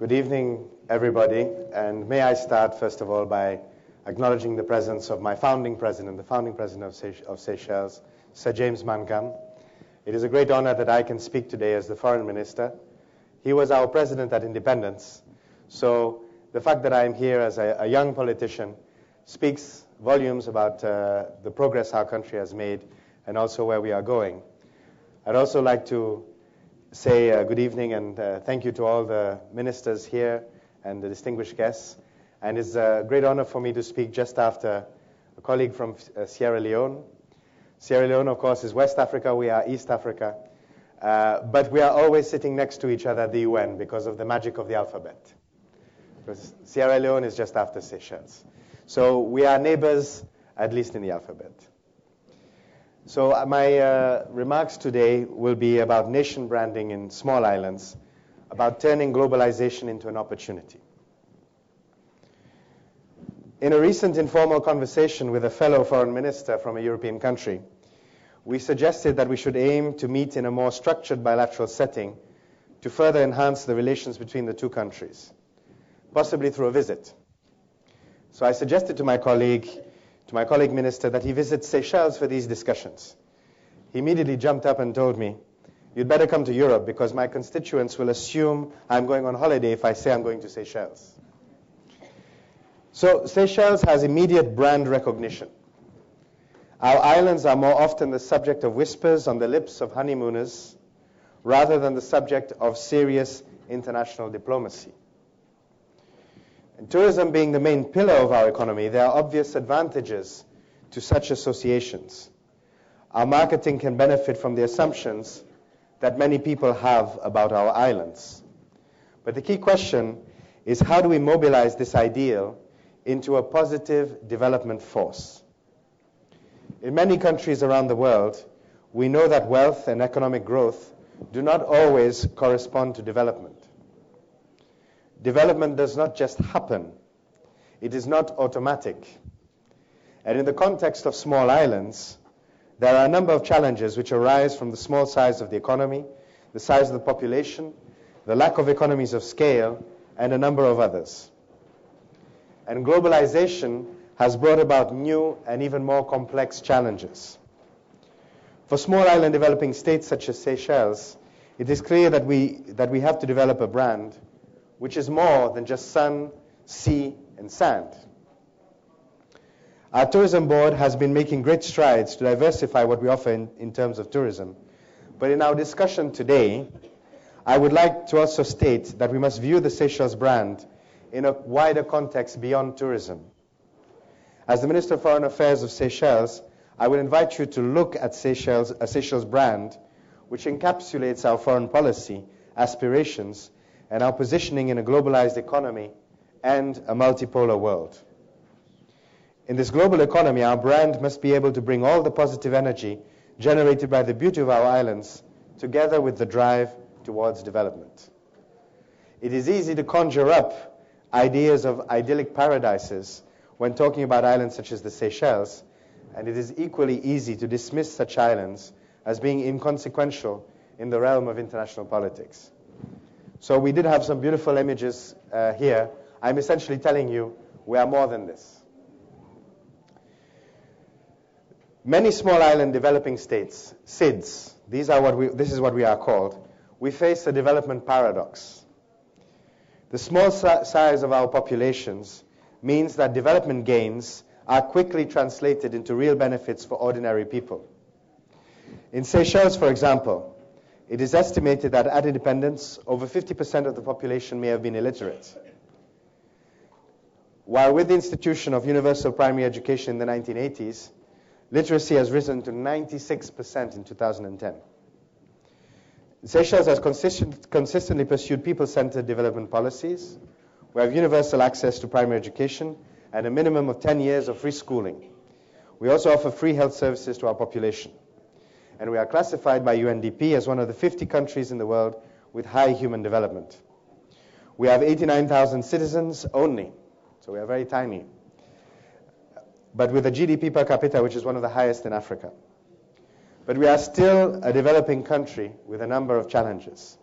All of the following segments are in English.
Good evening, everybody, and may I start, first of all, by acknowledging the presence of my founding president, the founding president of Seychelles, Sir James Mangan. It is a great honor that I can speak today as the foreign minister. He was our president at independence, so the fact that I am here as a young politician speaks volumes about the progress our country has made and also where we are going. I'd also like to say good evening and thank you to all the ministers here and the distinguished guests. And it's a great honor for me to speak just after a colleague from Sierra Leone. Sierra Leone, of course, is West Africa. We are East Africa. But we are always sitting next to each other at the UN because of the magic of the alphabet. Because Sierra Leone is just after Seychelles. So we are neighbors, at least in the alphabet. So my remarks today will be about nation branding in small islands, about turning globalization into an opportunity. In a recent informal conversation with a fellow foreign minister from a European country, we suggested that we should aim to meet in a more structured bilateral setting to further enhance the relations between the two countries, possibly through a visit. So I suggested to my colleague minister that he visit Seychelles for these discussions. He immediately jumped up and told me, "You'd better come to Europe because my constituents will assume I'm going on holiday if I say I'm going to Seychelles." So Seychelles has immediate brand recognition. Our islands are more often the subject of whispers on the lips of honeymooners rather than the subject of serious international diplomacy. And tourism being the main pillar of our economy, there are obvious advantages to such associations. Our marketing can benefit from the assumptions that many people have about our islands. But the key question is, how do we mobilize this ideal into a positive development force? In many countries around the world, we know that wealth and economic growth do not always correspond to development. Development does not just happen. It is not automatic. And in the context of small islands, there are a number of challenges which arise from the small size of the economy, the size of the population, the lack of economies of scale, and a number of others. And globalization has brought about new and even more complex challenges. For small island developing states such as Seychelles, it is clear that we have to develop a brand which is more than just sun, sea, and sand. Our tourism board has been making great strides to diversify what we offer in terms of tourism. But in our discussion today, I would like to also state that we must view the Seychelles brand in a wider context beyond tourism. As the Minister of Foreign Affairs of Seychelles, I would invite you to look at a Seychelles brand which encapsulates our foreign policy, aspirations, and our positioning in a globalized economy and a multipolar world. In this global economy, our brand must be able to bring all the positive energy generated by the beauty of our islands together with the drive towards development. It is easy to conjure up ideas of idyllic paradises when talking about islands such as the Seychelles, and it is equally easy to dismiss such islands as being inconsequential in the realm of international politics. So we did have some beautiful images here. I'm essentially telling you we are more than this. Many small island developing states, SIDS, this is what we are called, we face a development paradox. The small size of our populations means that development gains are quickly translated into real benefits for ordinary people. In Seychelles, for example, it is estimated that at independence, over 50% of the population may have been illiterate. While with the institution of universal primary education in the 1980s, literacy has risen to 96% in 2010. Seychelles has consistently pursued people-centered development policies. We have universal access to primary education and a minimum of 10 years of free schooling. We also offer free health services to our population. And we are classified by UNDP as one of the 50 countries in the world with high human development. We have 89,000 citizens only, so we are very tiny, but with a GDP per capita which is one of the highest in Africa. But we are still a developing country with a number of challenges.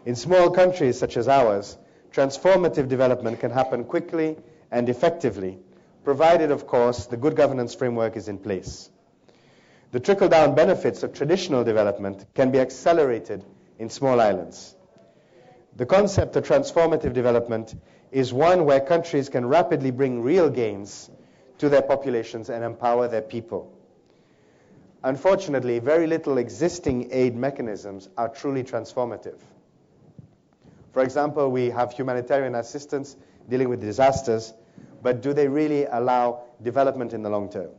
In small countries such as ours, transformative development can happen quickly and effectively, provided, of course, the good governance framework is in place. The trickle-down benefits of traditional development can be accelerated in small islands. The concept of transformative development is one where countries can rapidly bring real gains to their populations and empower their people. Unfortunately, very little existing aid mechanisms are truly transformative. For example, we have humanitarian assistance dealing with disasters, but do they really allow development in the long term?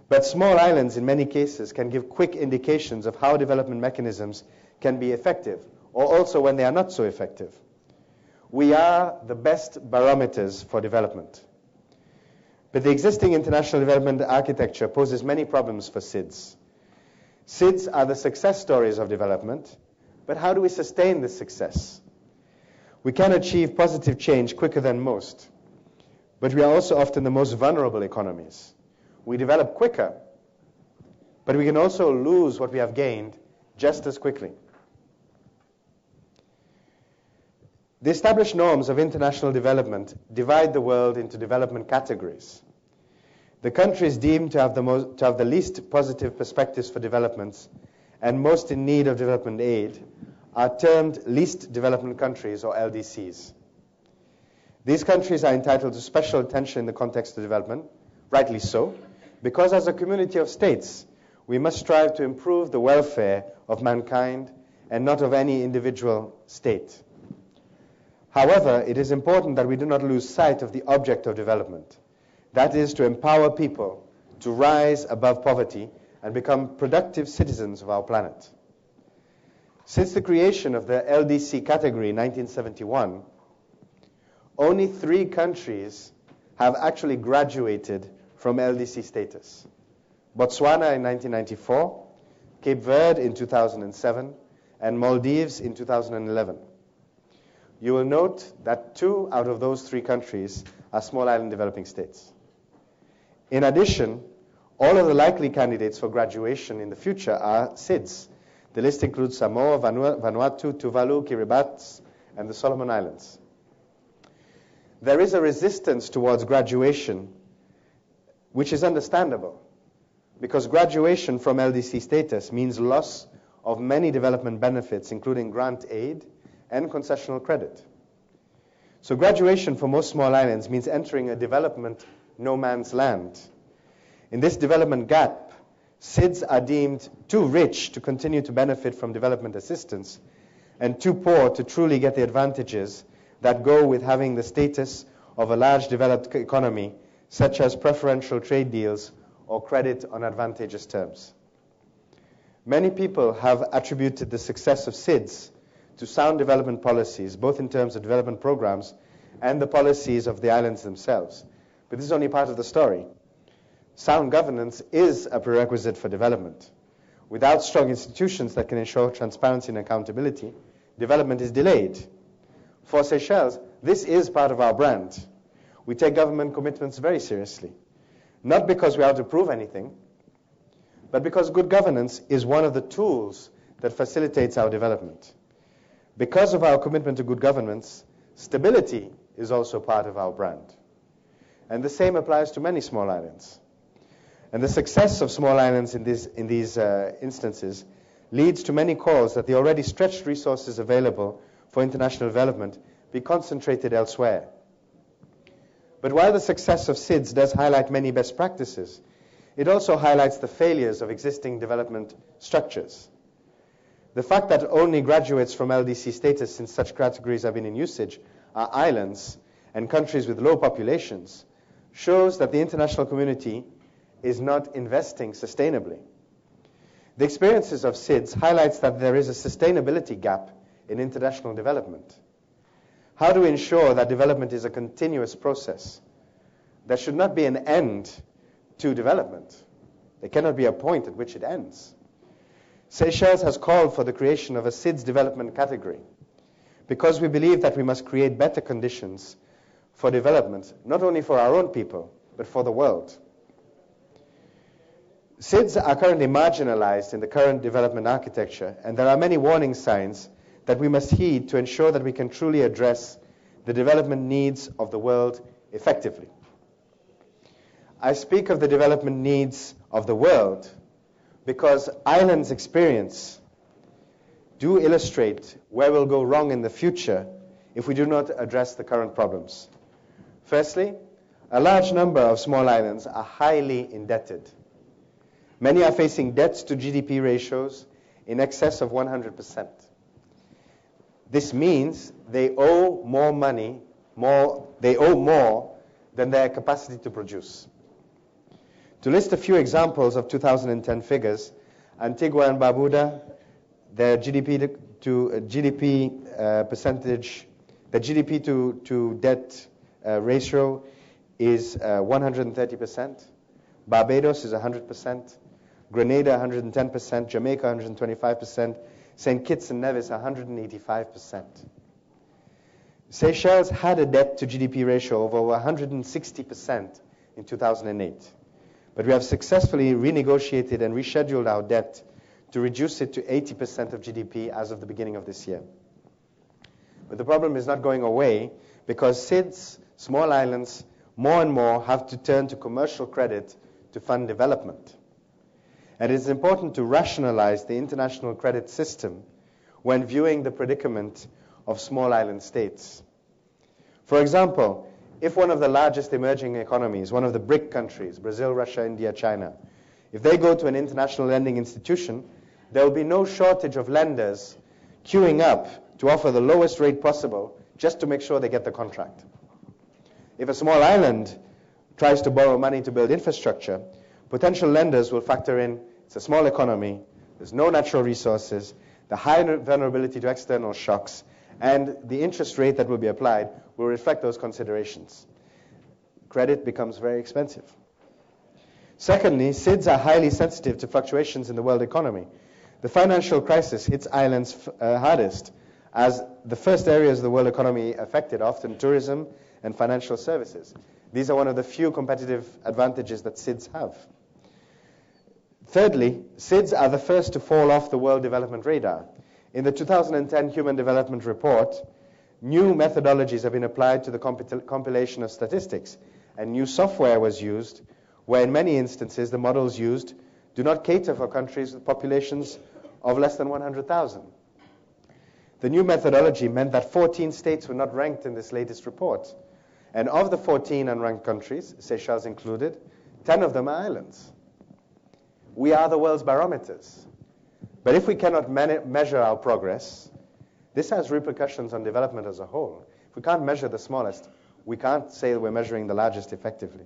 But small islands, in many cases, can give quick indications of how development mechanisms can be effective, or also when they are not so effective. We are the best barometers for development. But the existing international development architecture poses many problems for SIDS. SIDS are the success stories of development, but how do we sustain this success? We can achieve positive change quicker than most, but we are also often the most vulnerable economies. We develop quicker, but we can also lose what we have gained just as quickly. The established norms of international development divide the world into development categories. The countries deemed to have the least positive perspectives for developments and most in need of development aid are termed least developed countries, or LDCs. These countries are entitled to special attention in the context of development, rightly so, because as a community of states, we must strive to improve the welfare of mankind and not of any individual state. However, it is important that we do not lose sight of the object of development. That is to empower people to rise above poverty and become productive citizens of our planet. Since the creation of the LDC category in 1971, only 3 countries have actually graduated from LDC status. Botswana in 1994, Cape Verde in 2007, and Maldives in 2011. You will note that 2 out of those 3 countries are small island developing states. In addition, all of the likely candidates for graduation in the future are SIDS. The list includes Samoa, Vanuatu, Tuvalu, Kiribati, and the Solomon Islands. There is a resistance towards graduation, which is understandable, because graduation from LDC status means loss of many development benefits, including grant aid and concessional credit. So graduation for most small islands means entering a development no man's land. In this development gap, SIDS are deemed too rich to continue to benefit from development assistance and too poor to truly get the advantages that go with having the status of a large developed economy, such as preferential trade deals or credit on advantageous terms. Many people have attributed the success of SIDS to sound development policies, both in terms of development programs and the policies of the islands themselves. But this is only part of the story. Sound governance is a prerequisite for development. Without strong institutions that can ensure transparency and accountability, development is delayed. For Seychelles, this is part of our brand. We take government commitments very seriously, not because we have to prove anything, but because good governance is one of the tools that facilitates our development. Because of our commitment to good governance, stability is also part of our brand. And the same applies to many small islands. And the success of small islands in these instances leads to many calls that the already stretched resources available for international development be concentrated elsewhere. But while the success of SIDS does highlight many best practices, it also highlights the failures of existing development structures. The fact that only graduates from LDC status, since such categories have been in usage, are islands and countries with low populations, shows that the international community is not investing sustainably. The experiences of SIDS highlights that there is a sustainability gap in international development. How do we ensure that development is a continuous process? There should not be an end to development. There cannot be a point at which it ends. Seychelles has called for the creation of a SIDS development category because we believe that we must create better conditions for development, not only for our own people, but for the world. SIDS are currently marginalized in the current development architecture, and there are many warning signs that we must heed to ensure that we can truly address the development needs of the world effectively. I speak of the development needs of the world because Ireland's experience do illustrate where we'll go wrong in the future if we do not address the current problems. Firstly, a large number of small islands are highly indebted. Many are facing debts to GDP ratios in excess of 100%. This means they owe more money, they owe more than their capacity to produce. To list a few examples of 2010 figures, Antigua and Barbuda, their GDP to debt ratio is 130%. Barbados is 100%. Grenada 110%. Jamaica 125%. St. Kitts and Nevis 185%. Seychelles had a debt to GDP ratio of over 160% in 2008. But we have successfully renegotiated and rescheduled our debt to reduce it to 80% of GDP as of the beginning of this year. But the problem is not going away because SIDS, small islands, more and more have to turn to commercial credit to fund development. And it is important to rationalize the international credit system when viewing the predicament of small island states. For example, if one of the largest emerging economies, one of the BRIC countries, Brazil, Russia, India, China, if they go to an international lending institution, there will be no shortage of lenders queuing up to offer the lowest rate possible just to make sure they get the contract. If a small island tries to borrow money to build infrastructure, potential lenders will factor in it's a small economy, there's no natural resources, the high vulnerability to external shocks, and the interest rate that will be applied will reflect those considerations. Credit becomes very expensive. Secondly, SIDS are highly sensitive to fluctuations in the world economy. The financial crisis hits islands hardest, as the first areas of the world economy affected are often tourism and financial services. These are one of the few competitive advantages that SIDS have. Thirdly, SIDS are the first to fall off the world development radar. In the 2010 Human Development Report, new methodologies have been applied to the compilation of statistics, and new software was used, where in many instances the models used do not cater for countries with populations of less than 100,000. The new methodology meant that 14 states were not ranked in this latest report. And of the 14 unranked countries, Seychelles included, 10 of them are islands. We are the world's barometers. But if we cannot measure our progress, this has repercussions on development as a whole. If we can't measure the smallest, we can't say that we're measuring the largest effectively.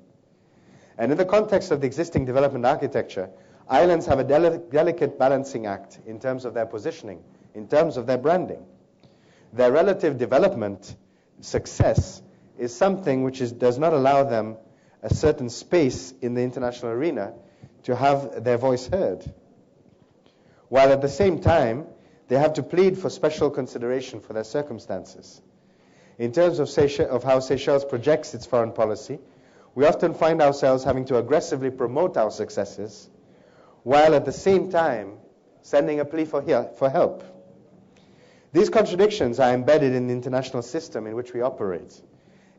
And in the context of the existing development architecture, islands have a delicate balancing act in terms of their positioning, in terms of their branding. Their relative development success is something which does not allow them a certain space in the international arena to have their voice heard. While at the same time, they have to plead for special consideration for their circumstances. In terms of how Seychelles projects its foreign policy, we often find ourselves having to aggressively promote our successes, while at the same time sending a plea for help. These contradictions are embedded in the international system in which we operate,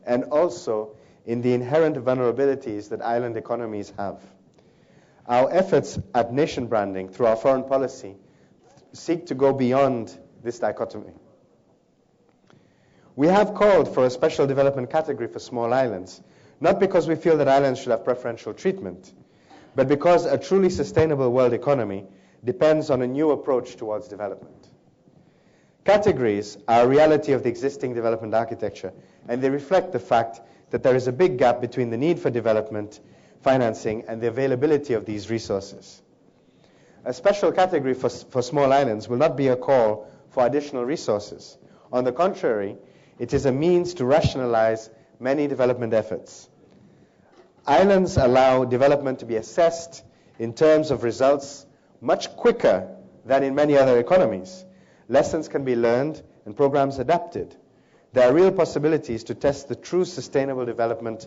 and also in the inherent vulnerabilities that island economies have. Our efforts at nation branding through our foreign policy seek to go beyond this dichotomy. We have called for a special development category for small islands, not because we feel that islands should have preferential treatment, but because a truly sustainable world economy depends on a new approach towards development. Categories are a reality of the existing development architecture, and they reflect the fact that there is a big gap between the need for development financing and the availability of these resources. A special category for small islands will not be a call for additional resources. On the contrary, it is a means to rationalize many development efforts. Islands allow development to be assessed in terms of results much quicker than in many other economies. Lessons can be learned and programs adapted. There are real possibilities to test true sustainable development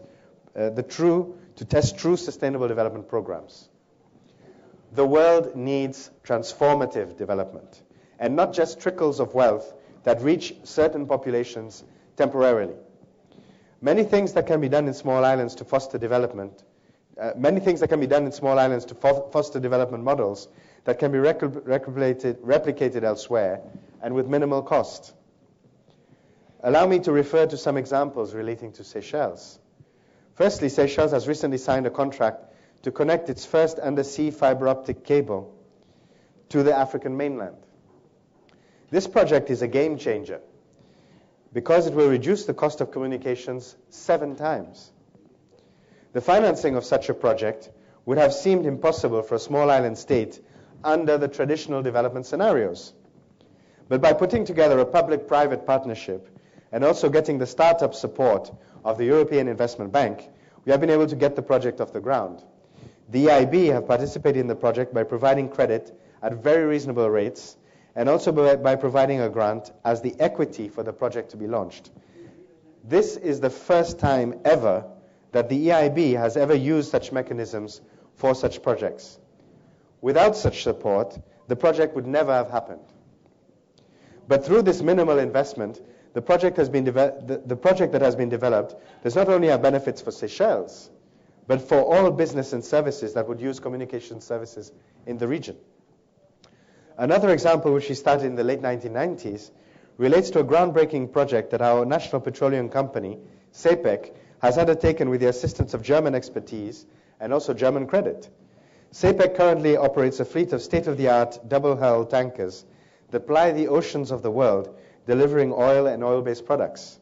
programs. The world needs transformative development, and not just trickles of wealth that reach certain populations temporarily. Many things that can be done in small islands to foster development, foster development models that can be replicated elsewhere and with minimal cost. Allow me to refer to some examples relating to Seychelles. Firstly, Seychelles has recently signed a contract to connect its first undersea fiber optic cable to the African mainland. This project is a game changer because it will reduce the cost of communications 7 times. The financing of such a project would have seemed impossible for a small island state under the traditional development scenarios. But by putting together a public-private partnership and also getting the startup support of the European Investment Bank, we have been able to get the project off the ground. The EIB have participated in the project by providing credit at very reasonable rates and also by providing a grant as the equity for the project to be launched. This is the first time ever that the EIB has ever used such mechanisms for such projects. Without such support, the project would never have happened. But through this minimal investment, the project that has been developed does not only have benefits for Seychelles, but for all business and services that would use communication services in the region. Another example, which we started in the late 1990s, relates to a groundbreaking project that our national petroleum company, SEPEC, has undertaken with the assistance of German expertise and also German credit. SEPEC currently operates a fleet of state-of-the-art double-hull tankers that ply the oceans of the world, delivering oil and oil-based products.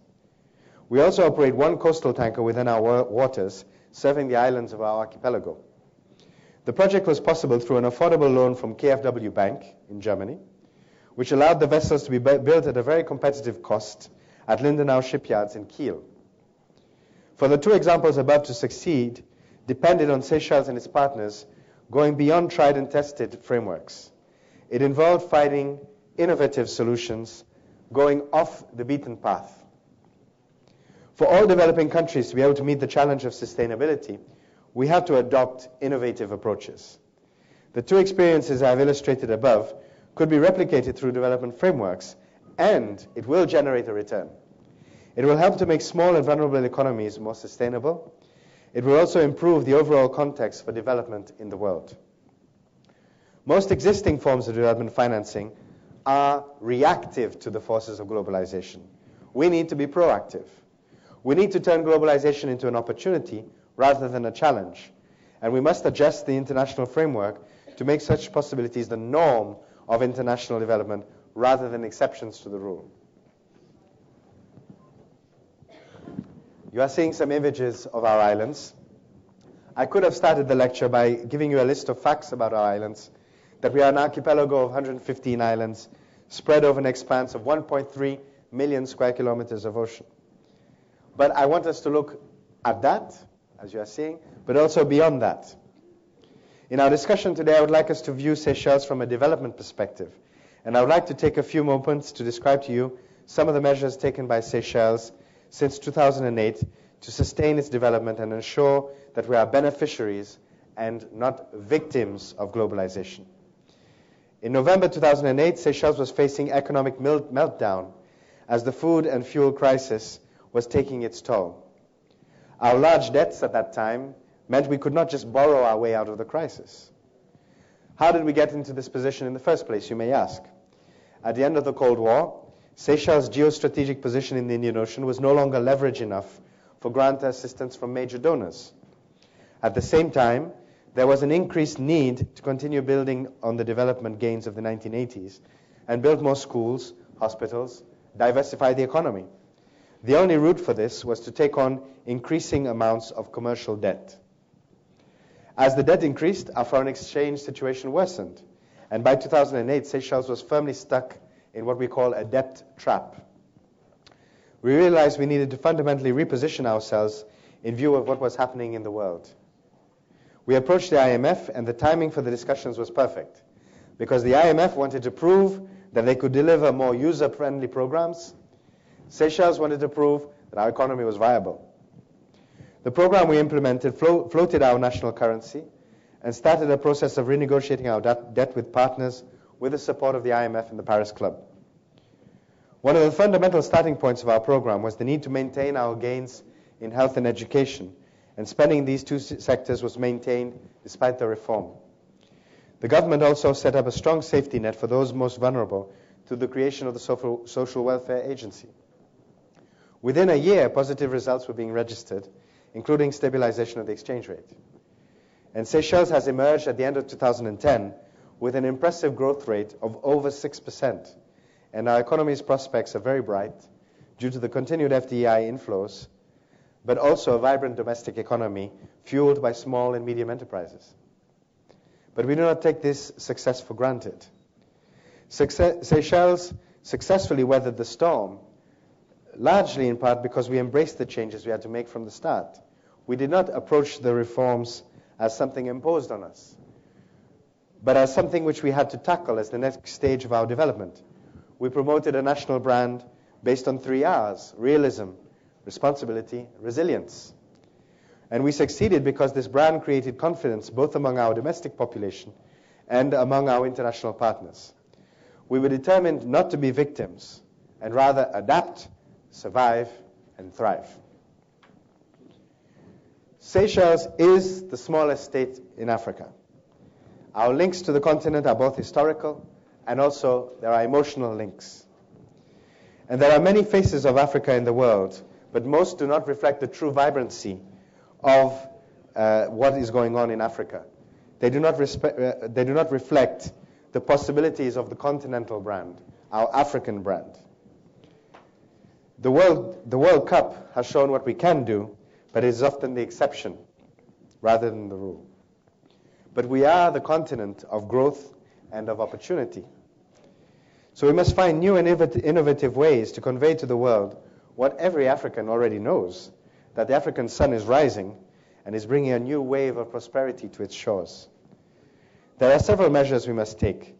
We also operate one coastal tanker within our waters, serving the islands of our archipelago. The project was possible through an affordable loan from KfW Bank in Germany, which allowed the vessels to be built at a very competitive cost at Lindenau shipyards in Kiel. For the 2 examples above to succeed, depended on Seychelles and its partners going beyond tried and tested frameworks. It involved finding innovative solutions, going off the beaten path. For all developing countries to be able to meet the challenge of sustainability, we have to adopt innovative approaches. The 2 experiences I have illustrated above could be replicated through development frameworks, and it will generate a return. It will help to make small and vulnerable economies more sustainable. It will also improve the overall context for development in the world. Most existing forms of development financing are reactive to the forces of globalization. We need to be proactive. We need to turn globalization into an opportunity rather than a challenge. And we must adjust the international framework to make such possibilities the norm of international development rather than exceptions to the rule. You are seeing some images of our islands. I could have started the lecture by giving you a list of facts about our islands, that we are an archipelago of 115 islands spread over an expanse of 1.3 million square kilometers of ocean. But I want us to look at that, as you are seeing, but also beyond that. In our discussion today, I would like us to view Seychelles from a development perspective. And I would like to take a few moments to describe to you some of the measures taken by Seychelles since 2008 to sustain its development and ensure that we are beneficiaries and not victims of globalization. In November 2008, Seychelles was facing economic meltdown as the food and fuel crisis was taking its toll. Our large debts at that time meant we could not just borrow our way out of the crisis. How did we get into this position in the first place, you may ask? At the end of the Cold War, Seychelles' geostrategic position in the Indian Ocean was no longer leverage enough for grant assistance from major donors. At the same time, there was an increased need to continue building on the development gains of the 1980s and build more schools, hospitals, diversify the economy. The only route for this was to take on increasing amounts of commercial debt. As the debt increased, our foreign exchange situation worsened, and by 2008, Seychelles was firmly stuck in what we call a debt trap. We realized we needed to fundamentally reposition ourselves in view of what was happening in the world. We approached the IMF, and the timing for the discussions was perfect, because the IMF wanted to prove that they could deliver more user-friendly programs. Seychelles wanted to prove that our economy was viable. The program we implemented floated our national currency and started a process of renegotiating our debt with partners with the support of the IMF and the Paris Club. One of the fundamental starting points of our program was the need to maintain our gains in health and education, and spending in these two sectors was maintained despite the reform. The government also set up a strong safety net for those most vulnerable through the creation of the Social Welfare Agency. Within a year, positive results were being registered, including stabilization of the exchange rate. And Seychelles has emerged at the end of 2010 with an impressive growth rate of over 6%. And our economy's prospects are very bright due to the continued FDI inflows, but also a vibrant domestic economy fueled by small and medium enterprises. But we do not take this success for granted. Seychelles successfully weathered the storm, largely in part because we embraced the changes we had to make from the start. We did not approach the reforms as something imposed on us, but as something which we had to tackle as the next stage of our development. We promoted a national brand based on 3 R's: realism, responsibility, resilience. And we succeeded because this brand created confidence both among our domestic population and among our international partners. We were determined not to be victims, and rather adapt, survive, and thrive. Seychelles is the smallest state in Africa. Our links to the continent are both historical and also there are emotional links. And there are many faces of Africa in the world, but most do not reflect the true vibrancy of what is going on in Africa. They do not reflect the possibilities of the continental brand, our African brand. The World Cup has shown what we can do, but it is often the exception rather than the rule. But we are the continent of growth and of opportunity. So we must find new and innovative ways to convey to the world what every African already knows, that the African sun is rising and is bringing a new wave of prosperity to its shores. There are several measures we must take.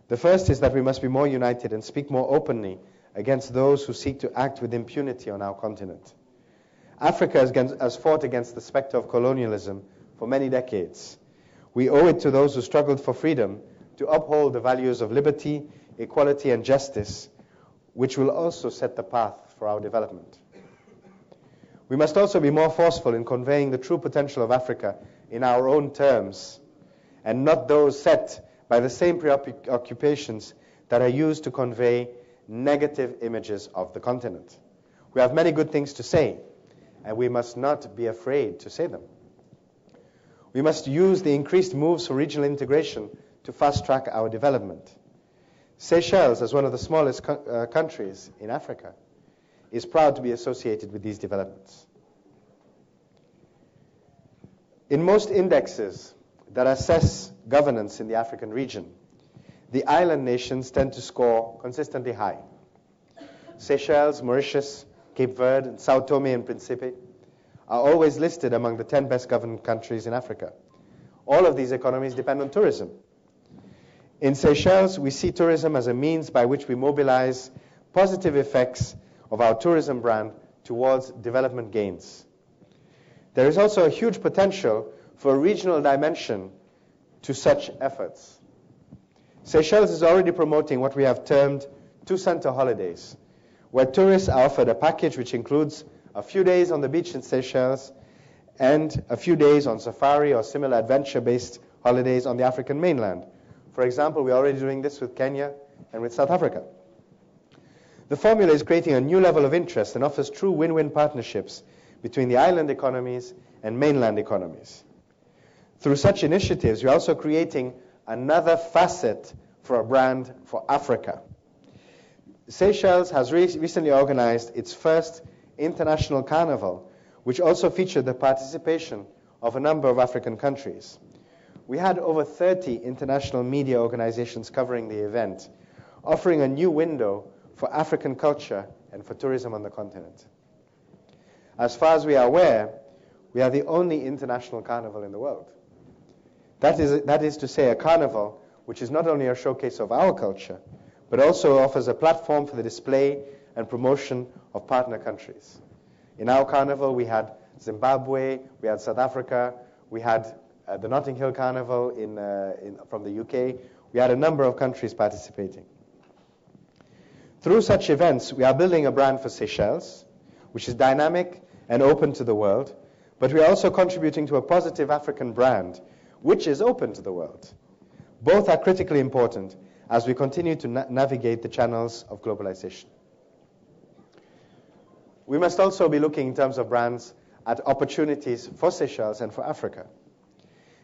The first is that we must be more united and speak more openly against those who seek to act with impunity on our continent. Africa has fought against the specter of colonialism for many decades. We owe it to those who struggled for freedom to uphold the values of liberty, equality, and justice, which will also set the path for our development. We must also be more forceful in conveying the true potential of Africa in our own terms, and not those set by the same preoccupations that are used to convey negative images of the continent. We have many good things to say, and we must not be afraid to say them. We must use the increased moves for regional integration to fast-track our development. Seychelles, as one of the smallest countries in Africa, is proud to be associated with these developments. In most indexes that assess governance in the African region, the island nations tend to score consistently high. Seychelles, Mauritius, Cape Verde, and Sao Tome and Principe are always listed among the 10 best governed countries in Africa. All of these economies depend on tourism. In Seychelles, we see tourism as a means by which we mobilize positive effects of our tourism brand towards development gains. There is also a huge potential for a regional dimension to such efforts. Seychelles is already promoting what we have termed two-center holidays, where tourists are offered a package which includes a few days on the beach in Seychelles and a few days on safari or similar adventure-based holidays on the African mainland. For example, we're already doing this with Kenya and with South Africa. The formula is creating a new level of interest and offers true win-win partnerships between the island economies and mainland economies. Through such initiatives, we're also creating another facet for a brand for Africa. Seychelles has recently organized its first international carnival, which also featured the participation of a number of African countries. We had over 30 international media organizations covering the event, offering a new window for African culture and for tourism on the continent. As far as we are aware, we are the only international carnival in the world. That is to say, a carnival which is not only a showcase of our culture, but also offers a platform for the display and promotion of partner countries. In our carnival, we had Zimbabwe, we had South Africa, we had the Notting Hill Carnival from the UK. We had a number of countries participating. Through such events, we are building a brand for Seychelles, which is dynamic and open to the world, but we are also contributing to a positive African brand, which is open to the world. Both are critically important as we continue to navigate the channels of globalization. We must also be looking in terms of brands at opportunities for Seychelles and for Africa.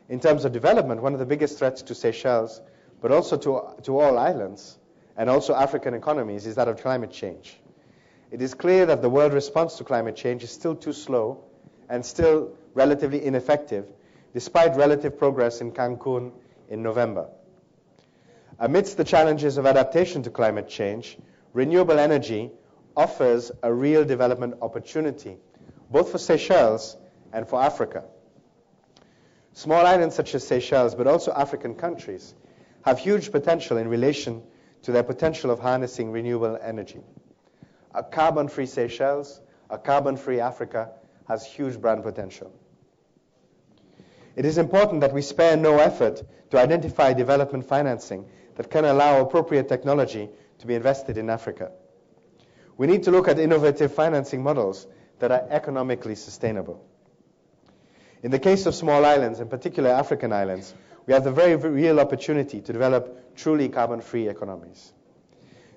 In terms of development, one of the biggest threats to Seychelles, but also to all islands, and also African economies, is that of climate change. It is clear that the world response to climate change is still too slow and still relatively ineffective, despite relative progress in Cancun in November. Amidst the challenges of adaptation to climate change, renewable energy offers a real development opportunity, both for Seychelles and for Africa. Small islands such as Seychelles, but also African countries, have huge potential in relation to their potential of harnessing renewable energy. A carbon-free Seychelles, a carbon-free Africa has huge brand potential. It is important that we spare no effort to identify development financing that can allow appropriate technology to be invested in Africa. We need to look at innovative financing models that are economically sustainable. In the case of small islands, in particular African islands, we have the very real opportunity to develop truly carbon-free economies.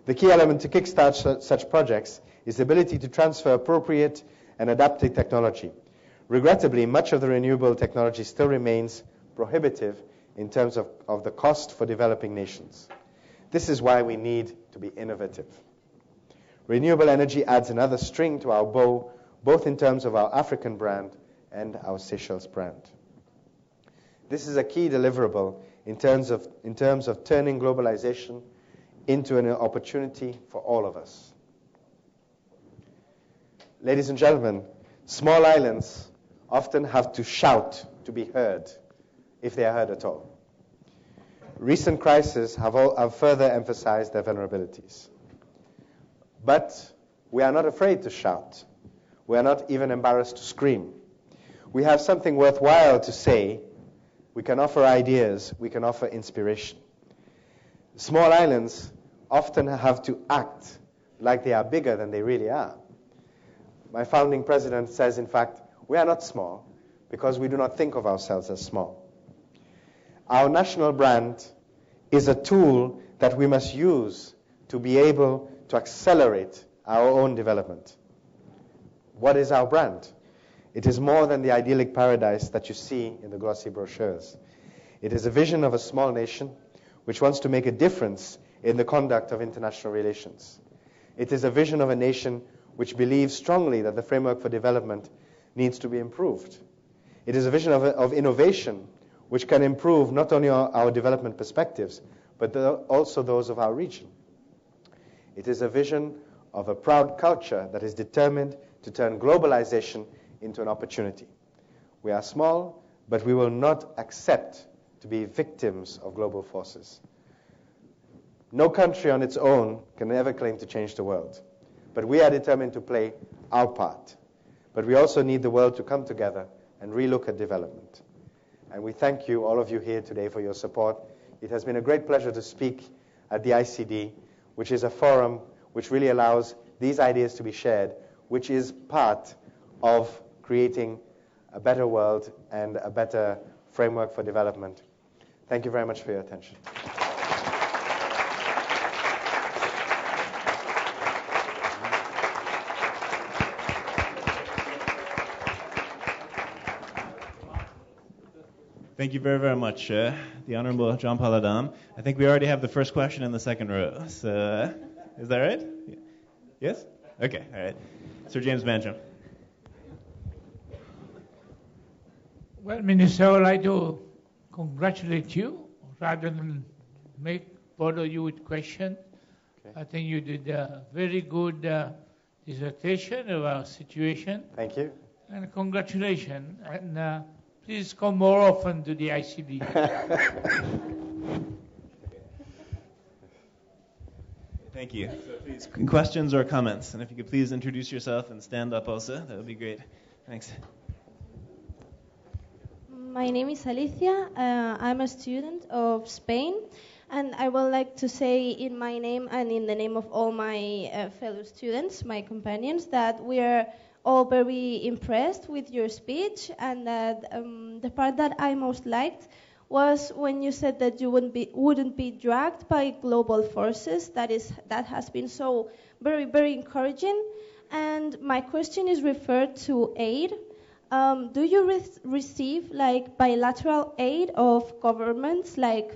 The key element to kickstart such projects is the ability to transfer appropriate and adapted technology. Regrettably, much of the renewable technology still remains prohibitive in terms of the cost for developing nations. This is why we need to be innovative. Renewable energy adds another string to our bow, both in terms of our African brand and our Seychelles brand. This is a key deliverable in terms of turning globalization into an opportunity for all of us. Ladies and gentlemen, small islands often have to shout to be heard, if they are heard at all. Recent crises have further emphasized their vulnerabilities. But we are not afraid to shout. We are not even embarrassed to scream. We have something worthwhile to say. We can offer ideas. We can offer inspiration. Small islands often have to act like they are bigger than they really are. My founding president says, in fact, we are not small because we do not think of ourselves as small. Our national brand is a tool that we must use to be able to accelerate our own development. What is our brand? It is more than the idyllic paradise that you see in the glossy brochures. It is a vision of a small nation which wants to make a difference in the conduct of international relations. It is a vision of a nation which believes strongly that the framework for development needs to be improved. It is a vision of innovation which can improve not only our development perspectives, but also those of our region. It is a vision of a proud culture that is determined to turn globalization into an opportunity. We are small, but we will not accept to be victims of global forces. No country on its own can ever claim to change the world, but we are determined to play our part. But we also need the world to come together and relook at development. And we thank you, all of you here today, for your support. It has been a great pleasure to speak at the ICD, which is a forum which really allows these ideas to be shared, which is part of creating a better world and a better framework for development. Thank you very much for your attention. Thank you very, very much, the Honorable Jean-Paul Adam. I think we already have the first question in the second row. So, is that right? Yes? Okay, all right. Sir James Mancham. Well, Minister, I would like to congratulate you rather than bother you with questions. Okay. I think you did a very good dissertation of our situation. Thank you. And congratulations. And please come more often to the ICD. Thank you. So please, questions or comments? And if you could please introduce yourself and stand up also, that would be great. Thanks. My name is Alicia. I'm a student of Spain. And I would like to say in my name and in the name of all my fellow students, my companions, that we are all very impressed with your speech, and that the part that I most liked was when you said that you wouldn't be dragged by global forces. That has been so very, very encouraging. And my question is referred to aid. Do you receive like bilateral aid of governments, like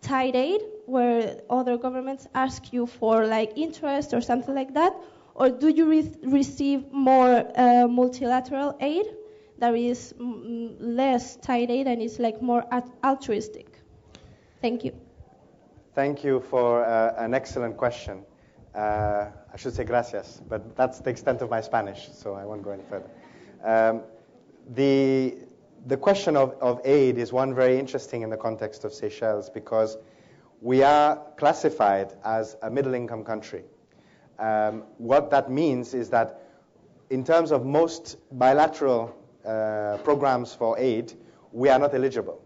tied aid, where other governments ask you for like interest or something like that? Or do you receive more multilateral aid that is less tied aid and is like more altruistic? Thank you. Thank you for an excellent question. I should say gracias, but that's the extent of my Spanish, so I won't go any further. The question of aid is one very interesting in the context of Seychelles, because we are classified as a middle-income country. What that means is that in terms of most bilateral programs for aid, we are not eligible.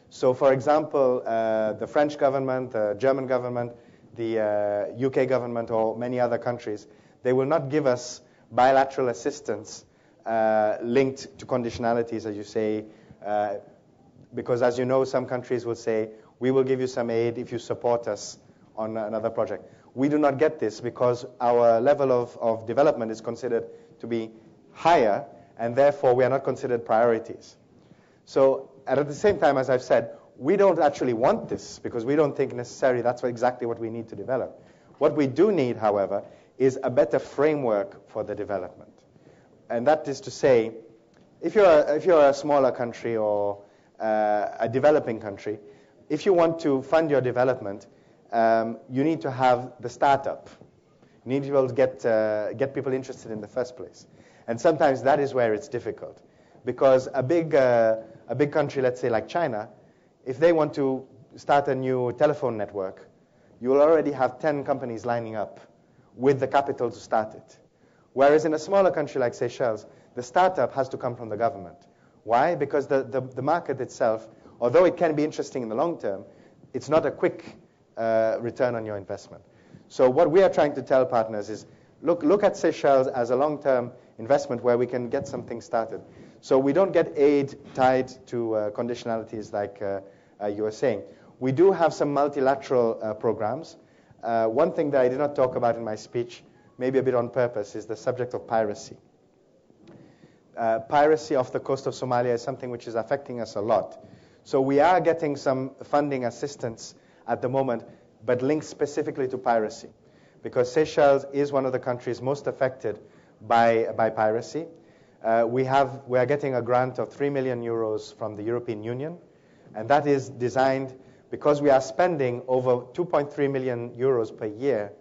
So, for example, the French government, the German government, the UK government, or many other countries, they will not give us bilateral assistance linked to conditionalities, as you say, because, as you know, some countries will say, we will give you some aid if you support us on another project. We do not get this because our level of development is considered to be higher, and therefore we are not considered priorities. So at the same time, as I've said, we don't actually want this because we don't think necessarily that's exactly what we need to develop. What we do need, however, is a better framework for the development. And that is to say, if you're a smaller country or a developing country, if you want to fund your development, you need to have the startup. You need to be able to get people interested in the first place. And sometimes that is where it's difficult. Because a big country, let's say like China, if they want to start a new telephone network, you will already have 10 companies lining up with the capital to start it. Whereas in a smaller country like Seychelles, the startup has to come from the government. Why? Because the market itself, although it can be interesting in the long term, it's not a quick return on your investment. So what we are trying to tell partners is, look at Seychelles as a long-term investment where we can get something started. So we don't get aid tied to conditionalities like you were saying. We do have some multilateral programs. One thing that I did not talk about in my speech, maybe a bit on purpose, is the subject of piracy. Piracy off the coast of Somalia is something which is affecting us a lot. So we are getting some funding assistance at the moment, but linked specifically to piracy, because Seychelles is one of the countries most affected by piracy. We are getting a grant of 3 million euros from the European Union, and that is designed because we are spending over 2.3 million euros per year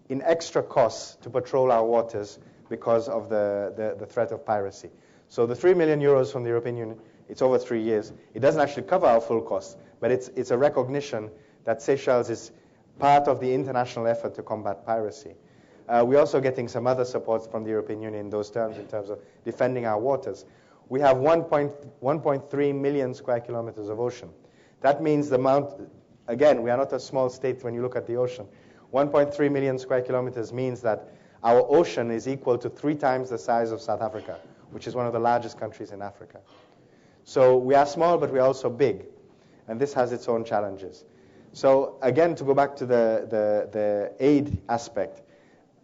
in extra costs to patrol our waters because of the threat of piracy. So the 3 million euros from the European Union, it's over 3 years. It doesn't actually cover our full costs, but it's a recognition that Seychelles is part of the international effort to combat piracy. We're also getting some other supports from the European Union in those terms, in terms of defending our waters. We have 1.3 million square kilometers of ocean. That means the amount, again, we are not a small state when you look at the ocean. 1.3 million square kilometers means that our ocean is equal to 3 times the size of South Africa, which is one of the largest countries in Africa. So we are small, but we are also big, and this has its own challenges. So again, to go back to the aid aspect,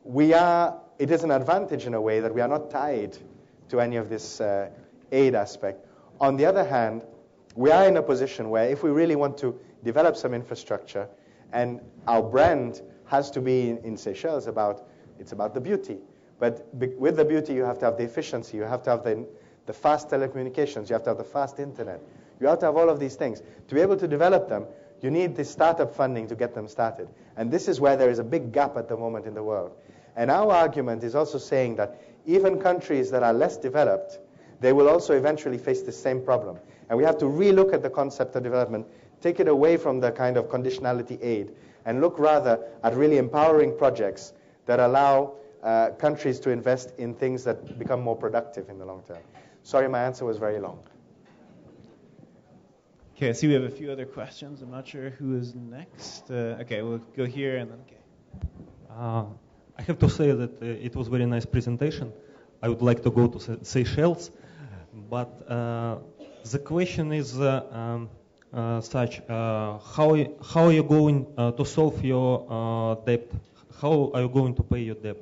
it is an advantage in a way that we are not tied to any of this aid aspect. On the other hand, we are in a position where if we really want to develop some infrastructure, and our brand has to be in Seychelles it's about the beauty. But with the beauty, you have to have the efficiency, you have to have the fast telecommunications, you have to have the fast internet, you have to have all of these things. To be able to develop them, you need the startup funding to get them started. And this is where there is a big gap at the moment in the world. And our argument is also saying that even countries that are less developed, they will also eventually face the same problem. And we have to relook at the concept of development, take it away from the kind of conditionality aid, and look rather at really empowering projects that allow countries to invest in things that become more productive in the long term. Sorry, my answer was very long. Okay, I see we have a few other questions. I'm not sure who is next. Okay, we'll go here and then. Okay. I have to say that it was very nice presentation. I would like to go to Seychelles, but the question is such: how are you going to solve your debt? How are you going to pay your debt?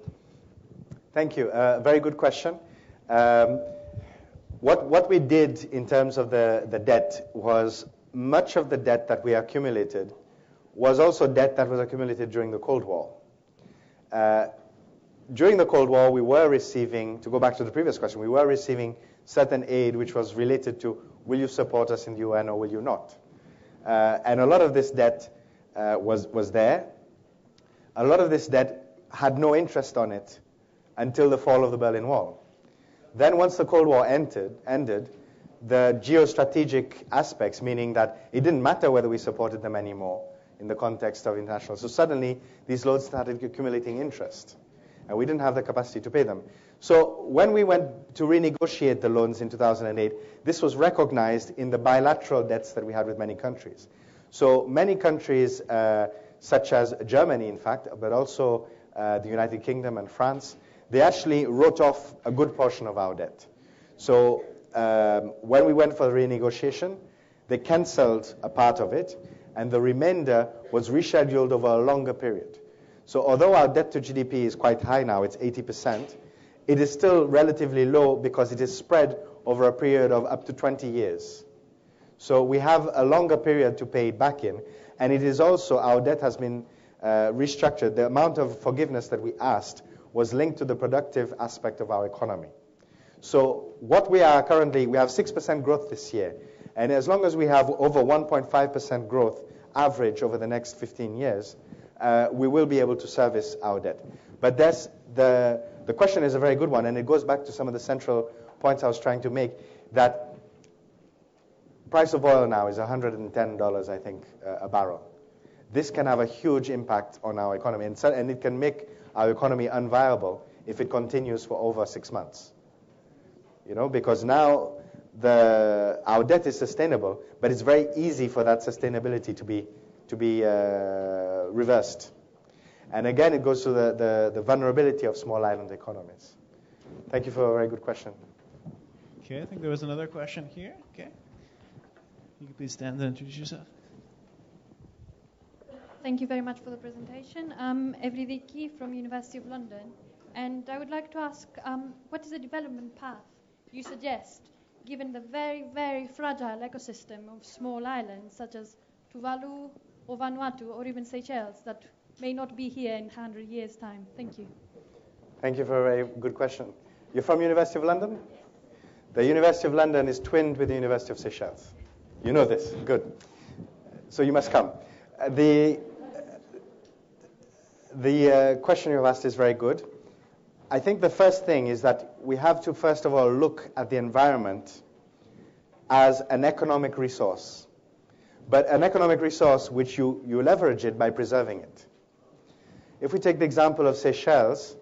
Thank you. Very good question. What we did in terms of the debt was much of the debt that we accumulated was also debt that was accumulated during the Cold War. During the Cold War, we were receiving, to go back to the previous question, we were receiving certain aid which was related to, will you support us in the UN or will you not? And a lot of this debt was there. A lot of this debt had no interest on it until the fall of the Berlin Wall. Then once the Cold War ended, the geostrategic aspects, meaning that it didn't matter whether we supported them anymore in the context of international. So suddenly, these loans started accumulating interest, and we didn't have the capacity to pay them. So when we went to renegotiate the loans in 2008, this was recognized in the bilateral debts that we had with many countries. So many countries, such as Germany, in fact, but also the United Kingdom and France, they actually wrote off a good portion of our debt. So when we went for the renegotiation, they canceled a part of it, and the remainder was rescheduled over a longer period. So although our debt to GDP is quite high now, it's 80%, it is still relatively low because it is spread over a period of up to 20 years. So we have a longer period to pay it back in, and it is also, our debt has been restructured. The amount of forgiveness that we asked was linked to the productive aspect of our economy. So what we are currently, we have 6% growth this year. And as long as we have over 1.5% growth average over the next 15 years, we will be able to service our debt. But the question is a very good one, and it goes back to some of the central points I was trying to make, that price of oil now is $110, I think, a barrel. This can have a huge impact on our economy, and it can make our economy unviable if it continues for over 6 months. You know, because now our debt is sustainable, but it's very easy for that sustainability to be reversed. And again, it goes to the vulnerability of small island economies. Thank you for a very good question. Okay, I think there was another question here. Okay. You can please stand and introduce yourself. Thank you very much for the presentation. I'm Evry Vicky from University of London, and I would like to ask, what is the development path you suggest, given the very, very fragile ecosystem of small islands such as Tuvalu or Vanuatu or even Seychelles that may not be here in 100 years' time? Thank you. Thank you for a very good question. You're from University of London? Yes. The University of London is twinned with the University of Seychelles. You know this. Good. So you must come. The question you've asked is very good. I think the first thing is that we have to, first of all, look at the environment as an economic resource, but an economic resource which you leverage it by preserving it. If we take the example of Seychelles,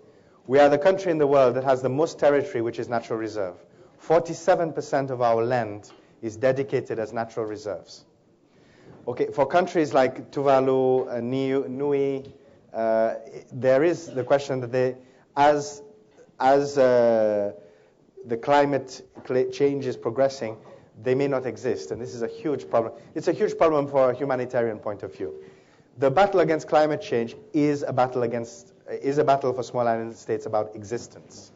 we are the country in the world that has the most territory which is natural reserve. 47% of our land is dedicated as natural reserves. Okay, for countries like Tuvalu, Niue, there is the question that as the climate change is progressing, they may not exist, and this is a huge problem. It's a huge problem for a humanitarian point of view. The battle against climate change is a battle for small island states about existence.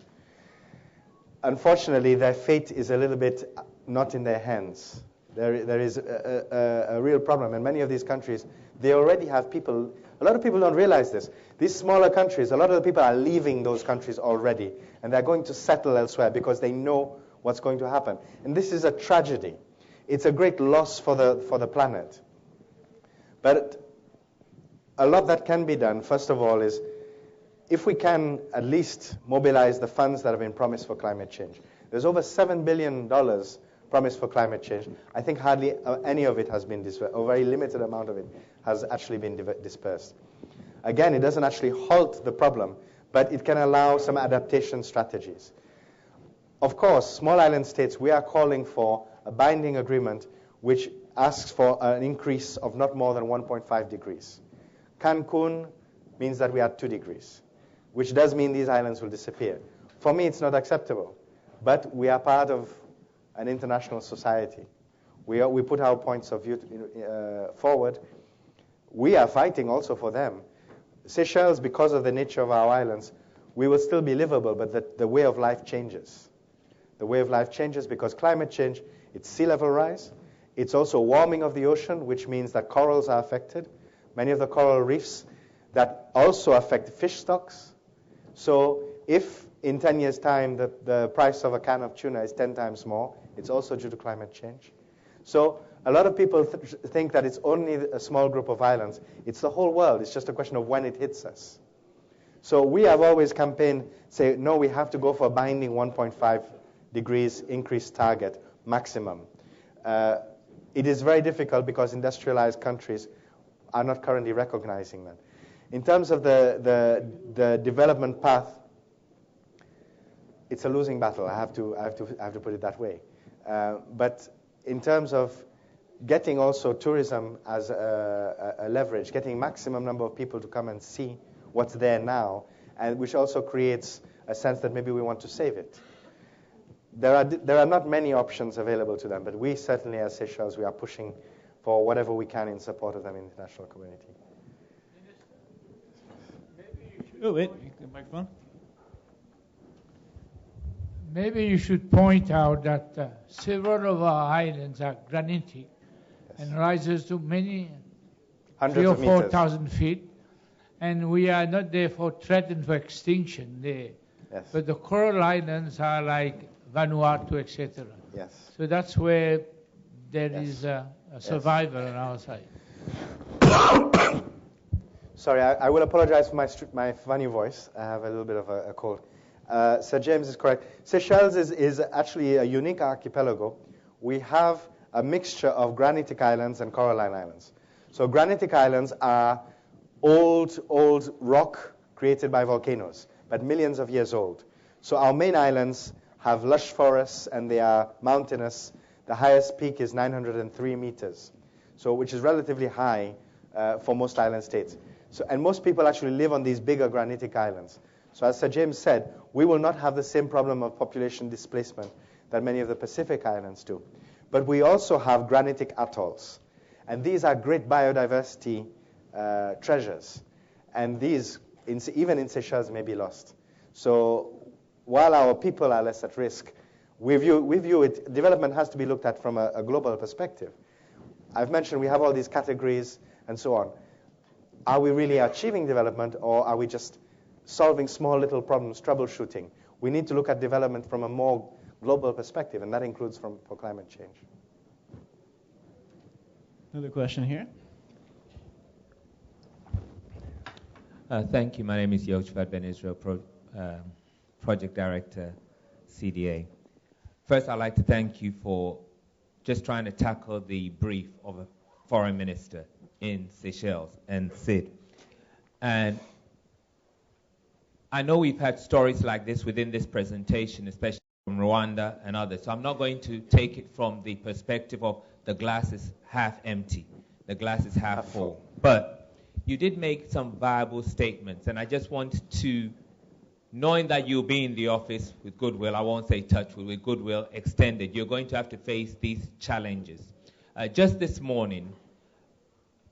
Unfortunately, their fate is a little bit not in their hands. There is a real problem, and many of these countries, they already have people. A lot of people don't realize this. These smaller countries, a lot of the people are leaving those countries already, and they're going to settle elsewhere because they know what's going to happen. And this is a tragedy. It's a great loss for the planet. But a lot that can be done, first of all, is if we can at least mobilize the funds that have been promised for climate change. There's over $7 billion promised for climate change. I think hardly any of it has been dispersed. A very limited amount of it has actually been dispersed. Again, it doesn't actually halt the problem, but it can allow some adaptation strategies. Of course, small island states, we are calling for a binding agreement which asks for an increase of not more than 1.5 degrees. Cancun means that we are 2 degrees, which does mean these islands will disappear. For me, it's not acceptable, but we are part of an international society. We put our points of view forward. We are fighting also for them. Seychelles, because of the nature of our islands, we will still be livable, but the way of life changes. The way of life changes because climate change, it's sea level rise. It's also warming of the ocean, which means that corals are affected. Many of the coral reefs that also affect fish stocks. So if in 10 years' time the price of a can of tuna is 10 times more, it's also due to climate change. So a lot of people think that it's only a small group of islands. It's the whole world. It's just a question of when it hits us. So we have always campaigned, say, no, we have to go for a binding 1.5 degrees increase target maximum. It is very difficult because industrialized countries are not currently recognizing that. In terms of the development path, it's a losing battle. I have to put it that way. But in terms of getting also tourism as a leverage, getting maximum number of people to come and see what's there now, and which also creates a sense that maybe we want to save it. There are not many options available to them, but we certainly as Seychelles, we are pushing for whatever we can in support of them in the international community. Oh, wait, microphone. Maybe you should point out that several of our islands are granitic and rises to many, Hundreds 3,000 or of meters. 4,000 feet, and we are not therefore threatened for extinction there. Yes. But the coral islands are like Vanuatu, etc. Yes. So that's where there Yes. is a survival on our side. Sorry, I will apologize for my funny voice. I have a little bit of a cold. Sir James is correct. Seychelles is actually a unique archipelago. We have a mixture of granitic islands and coralline islands. So granitic islands are old rock created by volcanoes, but millions of years old. So our main islands have lush forests and they are mountainous. The highest peak is 903 meters, so which is relatively high for most island states. So, and most people actually live on these bigger granitic islands. So as Sir James said, we will not have the same problem of population displacement that many of the Pacific islands do. But we also have granitic atolls. And these are great biodiversity treasures. And these, even in Seychelles, may be lost. So while our people are less at risk, we view it, development has to be looked at from a global perspective. I've mentioned we have all these categories and so on. Are we really achieving development, or are we just solving small little problems, troubleshooting? We need to look at development from a more global perspective, and that includes for climate change. Another question here. Thank you. My name is Yochvad Ben Israel, Project Director, CDA. First, I'd like to thank you for just trying to tackle the brief of a foreign minister in Seychelles and Sid. And I know we've had stories like this within this presentation, especially from Rwanda and others. So I'm not going to take it from the perspective of the glass is half empty, the glass is half full. But you did make some viable statements, and I just want to, knowing that you'll be in the office with goodwill, I won't say touch with goodwill extended, you're going to have to face these challenges. Just this morning,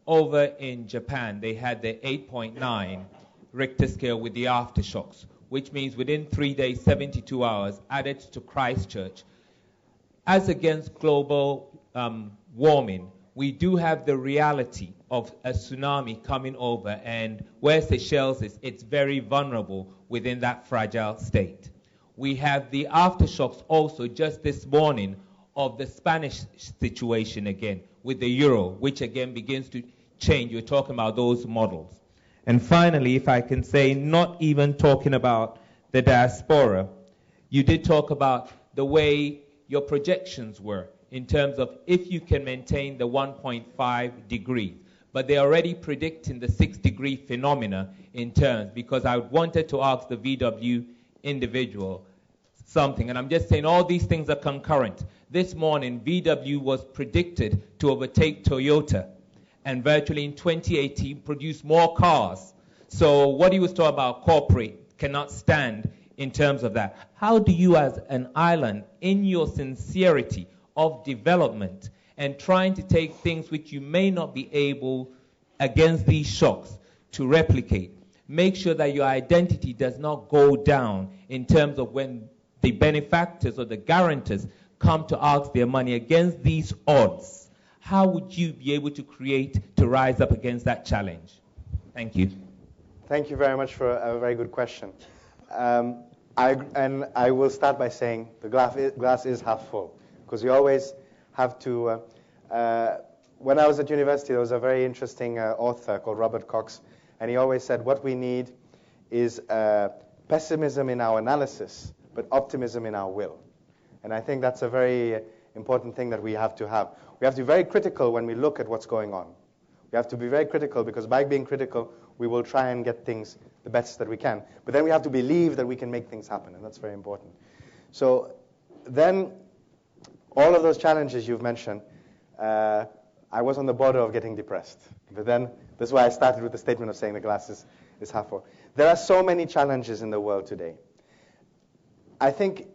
over in Japan, they had the 8.9 Richter scale with the aftershocks, which means within 3 days, 72 hours, added to Christchurch. As against global warming, we do have the reality of a tsunami coming over, and where Seychelles is, it's very vulnerable within that fragile state. We have the aftershocks also just this morning of the Spanish situation again with the euro, which again begins to change. You're talking about those models. And finally, if I can say, not even talking about the diaspora, you did talk about the way your projections were in terms of if you can maintain the 1.5 degrees. But they're already predicting the 6-degree phenomena in terms, because I wanted to ask the VW individual, something. And I'm just saying all these things are concurrent. This morning, VW was predicted to overtake Toyota and virtually in 2018 produce more cars. So what he was talking about, corporate, cannot stand in terms of that. How do you as an island, in your sincerity of development and trying to take things which you may not be able against these shocks to replicate, make sure that your identity does not go down in terms of when the benefactors or the guarantors come to ask their money against these odds? How would you be able to create to rise up against that challenge? Thank you. Thank you very much for a very good question. I will start by saying the glass is half full, because we always have to. When I was at university, there was a very interesting author called Robert Cox, and he always said what we need is pessimism in our analysis, but optimism in our will. And I think that's a very important thing that we have to have. We have to be very critical when we look at what's going on. We have to be very critical, because by being critical, we will try and get things the best that we can. But then we have to believe that we can make things happen, and that's very important. So then, all of those challenges you've mentioned, I was on the border of getting depressed. But then, that's why I started with the statement of saying the glass is half full. There are so many challenges in the world today. I think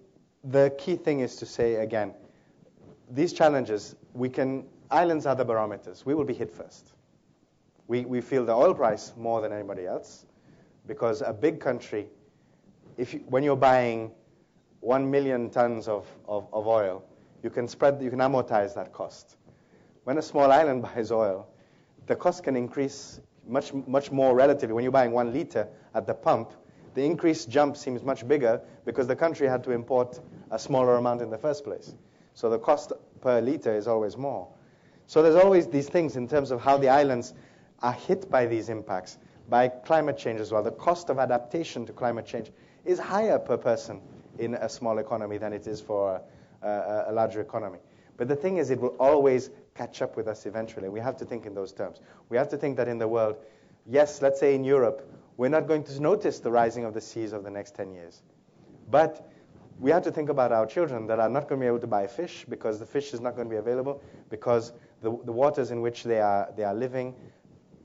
the key thing is to say, again, these challenges, islands are the barometers. We will be hit first. We feel the oil price more than anybody else, because a big country, when you're buying 1 million tons of oil, you can amortize that cost. When a small island buys oil, the cost can increase much more relatively. When you're buying 1 liter at the pump, the increased jump seems much bigger because the country had to import a smaller amount in the first place. So the cost per liter is always more. So there's always these things in terms of how the islands are hit by these impacts, by climate change as well. The cost of adaptation to climate change is higher per person in a small economy than it is for a larger economy. But the thing is, it will always catch up with us eventually. We have to think in those terms. We have to think that in the world, yes, let's say in Europe, we're not going to notice the rising of the seas over the next 10 years. But we have to think about our children that are not going to be able to buy fish, because the fish is not going to be available, because the waters in which they are living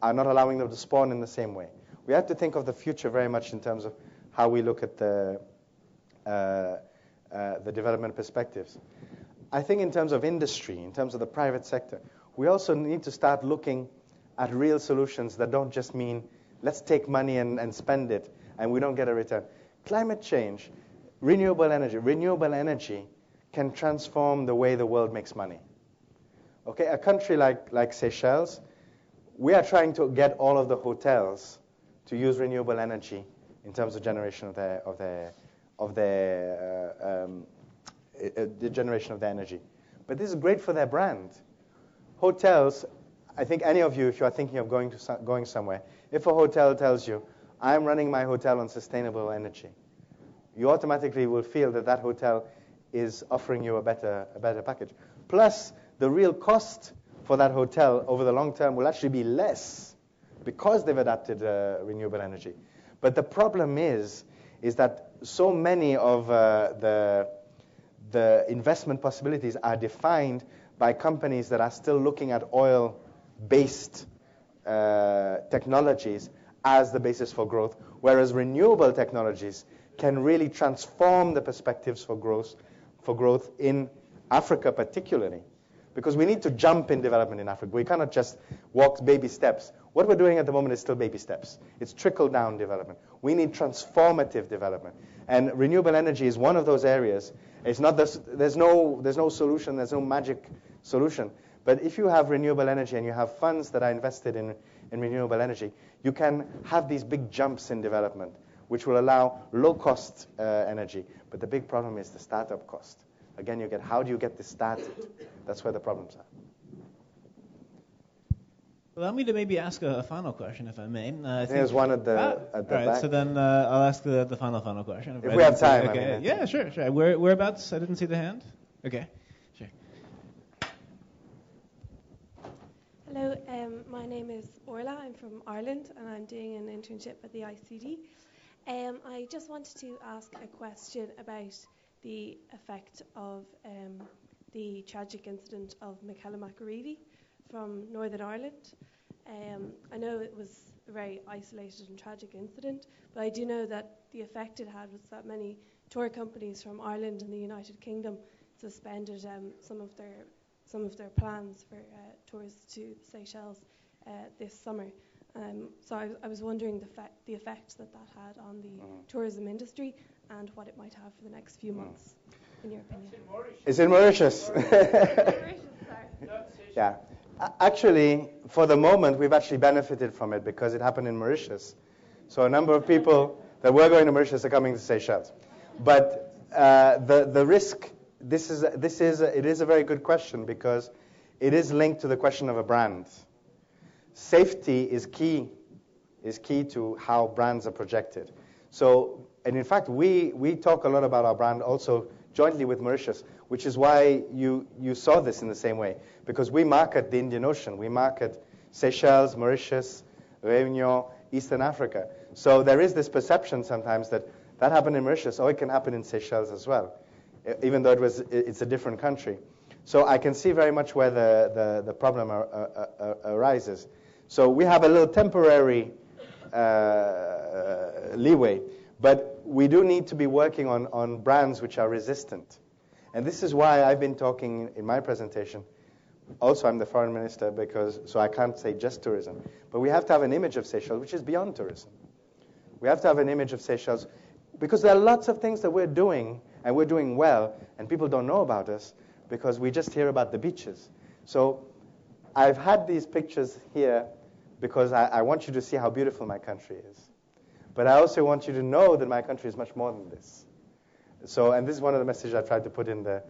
are not allowing them to spawn in the same way. We have to think of the future very much in terms of how we look at the development perspectives. I think in terms of industry, in terms of the private sector, we also need to start looking at real solutions that don't just mean let's take money and spend it and we don't get a return. Climate change, renewable energy can transform the way the world makes money. Okay, a country like Seychelles, we are trying to get all of the hotels to use renewable energy in terms of generation the generation of their energy. But this is great for their brand. Hotels, I think any of you, if you are thinking of going somewhere, if a hotel tells you, I'm running my hotel on sustainable energy, you automatically will feel that hotel is offering you a better package. Plus, the real cost for that hotel over the long term will actually be less because they've adapted renewable energy. But the problem is that so many of the investment possibilities are defined by companies that are still looking at oil-based technologies as the basis for growth, whereas renewable technologies can really transform the perspectives for growth in Africa particularly. Because we need to jump in development in Africa. We cannot just walk baby steps. What we're doing at the moment is still baby steps. It's trickle-down development. We need transformative development. And renewable energy is one of those areas. It's not there's no solution, there's no magic solution. But if you have renewable energy and you have funds that are invested in renewable energy, you can have these big jumps in development, which will allow low-cost energy. But the big problem is the startup cost. Again, how do you get this started? That's where the problems are. Allow me to maybe ask a final question, if I may. I think there's one at the all back. right, so then I'll ask the final question. If we have time. Okay. I mean, yeah, sure. Whereabouts? I didn't see the hand. Okay, sure. Hello, my name is Orla. I'm from Ireland, and I'm doing an internship at the ICD. I just wanted to ask a question about the effect of the tragic incident of Michaela McAreavey from Northern Ireland. I know it was a very isolated and tragic incident, but I do know that the effect it had was that many tour companies from Ireland and the United Kingdom suspended some of their plans for tours to Seychelles this summer. So I was wondering the effect that had on the tourism industry and what it might have for the next few months, in your opinion. It's in Mauritius. Yeah. Actually, for the moment, we've actually benefited from it because it happened in Mauritius. So a number of people that were going to Mauritius are coming to Seychelles. But the risk, it is a very good question because it is linked to the question of a brand. Safety is key to how brands are projected. So, and in fact, we talk a lot about our brand also jointly with Mauritius, which is why you saw this in the same way, because we market the Indian Ocean, we market Seychelles, Mauritius, Réunion, Eastern Africa. So there is this perception sometimes that happened in Mauritius, or it can happen in Seychelles as well, even though it's a different country. So I can see very much where the problem arises. So we have a little temporary leeway, but we do need to be working on brands which are resistant. And this is why I've been talking in my presentation. Also, I'm the foreign minister, so I can't say just tourism. But we have to have an image of Seychelles which is beyond tourism. We have to have an image of Seychelles because there are lots of things that we're doing, and we're doing well, and people don't know about us because we just hear about the beaches. So I've had these pictures here because I want you to see how beautiful my country is. But I also want you to know that my country is much more than this. So, and this is one of the messages I tried to put in the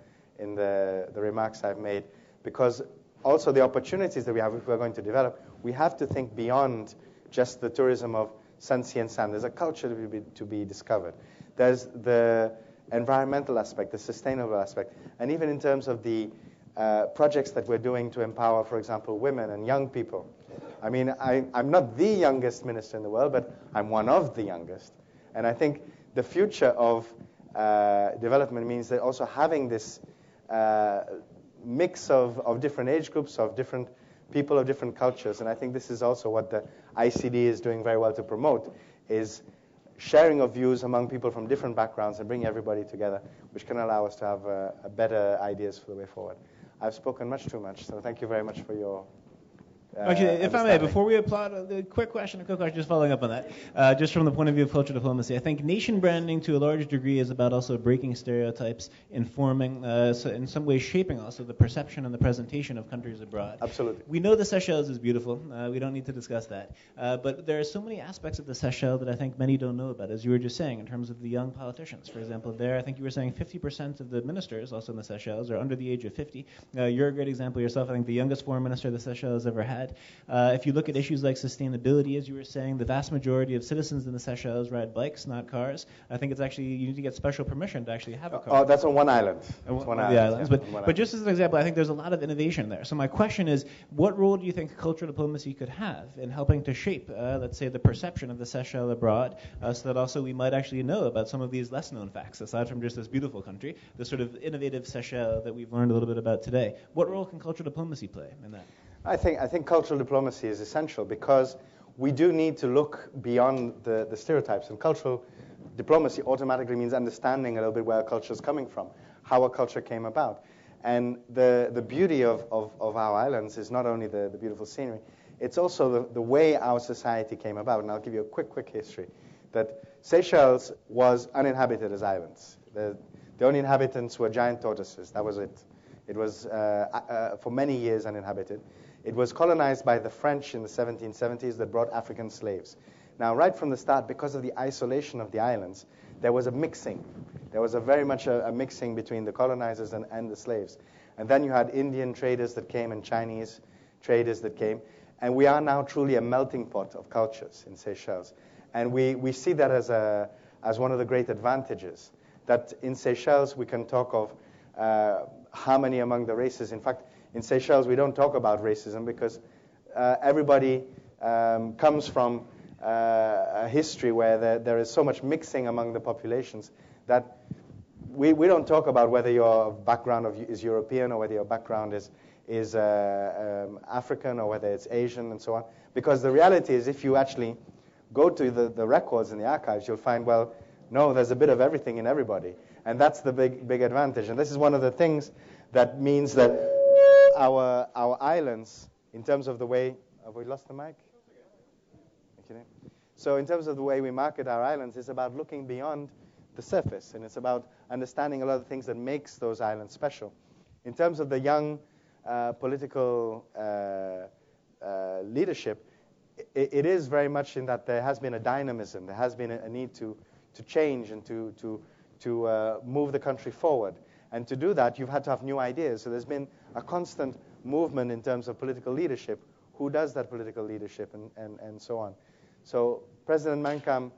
remarks I've made, because also the opportunities that we have if we're going to develop, we have to think beyond just the tourism of sun, sea, and sand. There's a culture to be discovered. There's the environmental aspect, the sustainable aspect, and even in terms of the projects that we're doing to empower, for example, women and young people. I mean, I'm not the youngest minister in the world, but I'm one of the youngest. And I think the future of development means that also having this mix of different age groups, of different people of different cultures. And I think this is also what the ICD is doing very well to promote, is sharing of views among people from different backgrounds and bring everybody together, which can allow us to have better ideas for the way forward. I've spoken much too much, so thank you very much for your Actually, if I may, before we applaud, a quick question, just following up on that, just from the point of view of cultural diplomacy, I think nation branding to a large degree is about also breaking stereotypes, informing, so in some ways shaping also the perception and the presentation of countries abroad. Absolutely. We know the Seychelles is beautiful. We don't need to discuss that. But there are so many aspects of the Seychelles that I think many don't know about, as you were just saying, in terms of the young politicians. For example, there, I think you were saying 50% of the ministers, also in the Seychelles, are under the age of 50. You're a great example yourself. I think the youngest foreign minister the Seychelles ever had. If you look at issues like sustainability, as you were saying, the vast majority of citizens in the Seychelles ride bikes, not cars. I think it's actually, you need to get special permission to actually have a car. Oh, that's on one island. One of the islands. But just as an example, I think there's a lot of innovation there. So my question is, what role do you think cultural diplomacy could have in helping to shape, let's say, the perception of the Seychelles abroad, so that also we might actually know about some of these less-known facts, aside from just this beautiful country, the sort of innovative Seychelles that we've learned a little bit about today. What role can cultural diplomacy play in that? I think cultural diplomacy is essential because we do need to look beyond the stereotypes. And cultural diplomacy automatically means understanding a little bit where a culture is coming from, how a culture came about. And the beauty of our islands is not only the beautiful scenery, it's also the way our society came about. And I'll give you a quick history. That Seychelles was uninhabited as islands. The only inhabitants were giant tortoises. That was it. It was, for many years, uninhabited. It was colonized by the French in the 1770s that brought African slaves. Now, right from the start, because of the isolation of the islands, there was a mixing. There was very much a mixing between the colonizers and the slaves. And then you had Indian traders that came and Chinese traders that came. And we are now truly a melting pot of cultures in Seychelles. And we see that as one of the great advantages, that in Seychelles we can talk of harmony among the races. In fact, in Seychelles, we don't talk about racism because everybody comes from a history where there is so much mixing among the populations that we don't talk about whether your background is European or whether your background is African or whether it's Asian and so on. Because the reality is, if you actually go to the records and the archives, you'll find, well, no, there's a bit of everything in everybody. And that's the big advantage. And this is one of the things that means that our islands, in terms of the way... Have we lost the mic? Okay. So in terms of the way we market our islands, it's about looking beyond the surface, and it's about understanding a lot of the things that makes those islands special. In terms of the young political leadership, it is very much in that there has been a dynamism, there has been a need to change and to move the country forward. And to do that, you've had to have new ideas. So there's been a constant movement in terms of political leadership. Who does that political leadership and so on? So President Mankam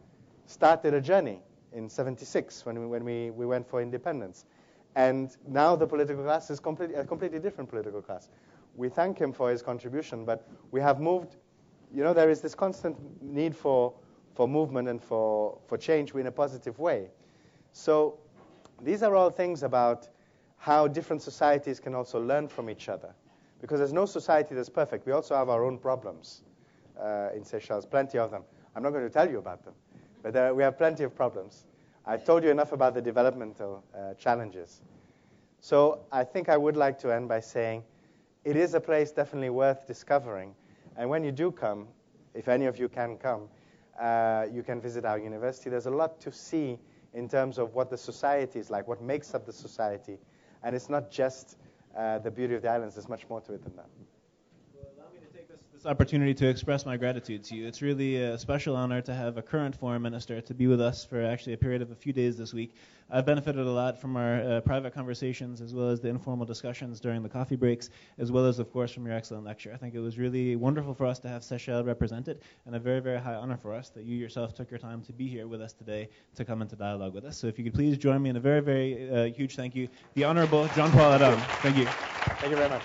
started a journey in '76 when we went for independence. And now the political class is a completely different political class. We thank him for his contribution, but we have moved. There is this constant need for movement and for change in a positive way. So these are all things about how different societies can also learn from each other. Because there's no society that's perfect. We also have our own problems in Seychelles, plenty of them. I'm not going to tell you about them, but we have plenty of problems. I've told you enough about the developmental challenges. So I think I would like to end by saying it is a place definitely worth discovering. And when you do come, if any of you can come, you can visit our university. There's a lot to see in terms of what the society is like, what makes up the society. And it's not just the beauty of the islands. There's much more to it than that. Well, allow me to take this opportunity to express my gratitude to you. It's really a special honor to have a current foreign minister to be with us for actually a period of a few days this week. I've benefited a lot from our private conversations as well as the informal discussions during the coffee breaks, as well as, of course, from your excellent lecture. I think it was really wonderful for us to have Seychelles represented, and a very, very high honor for us that you yourself took your time to be here with us today to come into dialogue with us. So if you could please join me in a very, very huge thank you, the Honorable John Paul Adam. Thank you. Thank you very much.